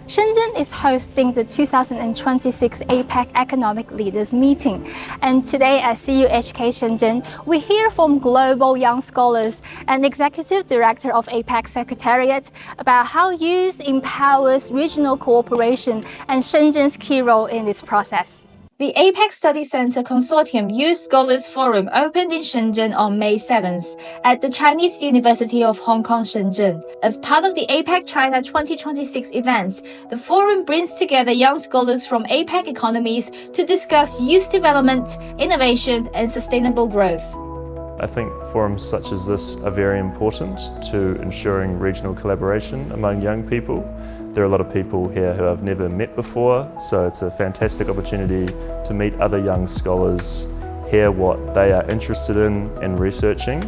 Shenzhen is hosting the 2026 APEC Economic Leaders Meeting. And today at CUHK-Shenzhen, we hear from global young scholars and Executive Director of APEC Secretariat about how youth empowers regional cooperation and Shenzhen's key role in this process. The APEC Study Center Consortium Youth Scholars Forum opened in Shenzhen on May 7th at the Chinese University of Hong Kong, Shenzhen. As part of the APEC China 2026 events, the forum brings together young scholars from APEC economies to discuss youth development, innovation, and sustainable growth. I think forums such as this are very important to ensuring regional collaboration among young people. There are a lot of people here who I've never met before, so it's a fantastic opportunity to meet other young scholars, hear what they are interested in researching,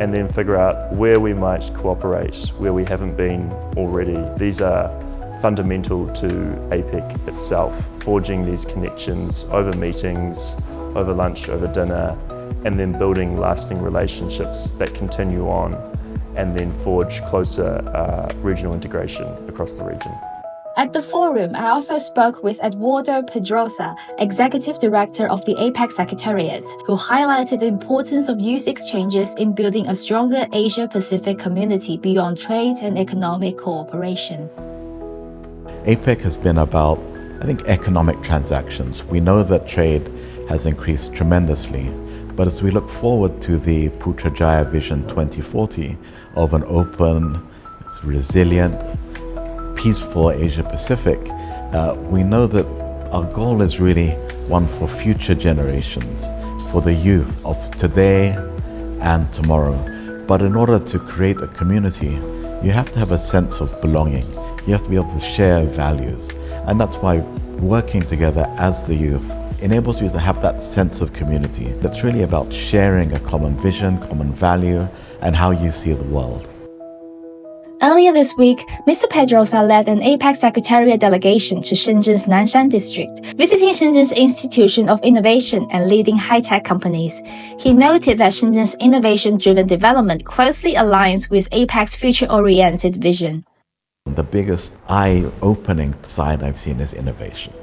and then figure out where we might cooperate, where we haven't been already. These are fundamental to APEC itself, forging these connections over meetings, over lunch, over dinner, and then building lasting relationships that continue on and then forge closer regional integration across the region. At the forum, I also spoke with Eduardo Pedrosa, Executive Director of the APEC Secretariat, who highlighted the importance of youth exchanges in building a stronger Asia-Pacific community beyond trade and economic cooperation. APEC has been about, I think, economic transactions. We know that trade has increased tremendously, but as we look forward to the Putrajaya Vision 2040 of an open, resilient, peaceful Asia-Pacific, we know that our goal is really one for future generations, for the youth of today and tomorrow. But in order to create a community, you have to have a sense of belonging. You have to be able to share values. And that's why working together as the youth enables you to have that sense of community. That's really about sharing a common vision, common value, and how you see the world. Earlier this week, Mr. Pedrosa led an APEC Secretariat delegation to Shenzhen's Nanfang district, visiting Shenzhen's Institution of Innovation and leading high-tech companies. He noted that Shenzhen's innovation-driven development closely aligns with APEC's future-oriented vision. The biggest eye-opening side I've seen is innovation.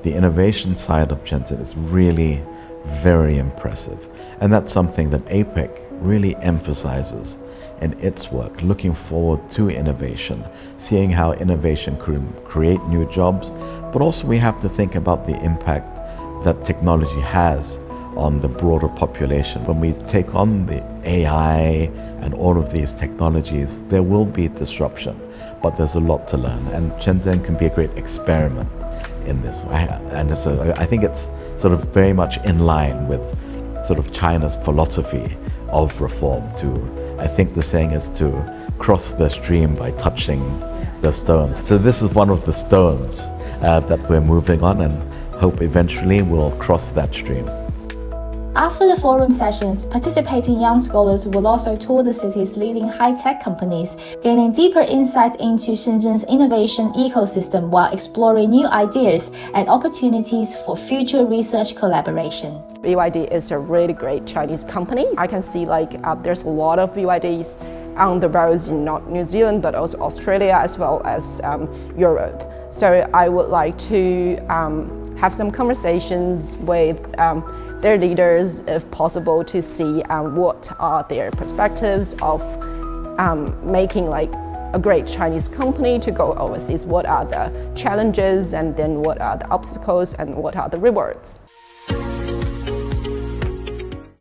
The innovation side of Shenzhen is really very impressive. And that's something that APEC really emphasizes in its work, looking forward to innovation, seeing how innovation can create new jobs, but also we have to think about the impact that technology has on the broader population. When we take on the AI and all of these technologies, there will be disruption, but there's a lot to learn, and Shenzhen can be a great experiment in this. And I think it's sort of very much in line with sort of China's philosophy of reform I think the saying is to cross the stream by touching the stones. So this is one of the stones that we're moving on, and hope eventually we'll cross that stream. After the forum sessions, participating young scholars will also tour the city's leading high-tech companies, gaining deeper insight into Shenzhen's innovation ecosystem while exploring new ideas and opportunities for future research collaboration. BYD is a really great Chinese company. I can see there's a lot of BYDs on the roads in not New Zealand, but also Australia as well as Europe. So I would like to have some conversations with their leaders, if possible, to see what are their perspectives of making a great Chinese company to go overseas. What are the challenges, and then what are the obstacles, and what are the rewards?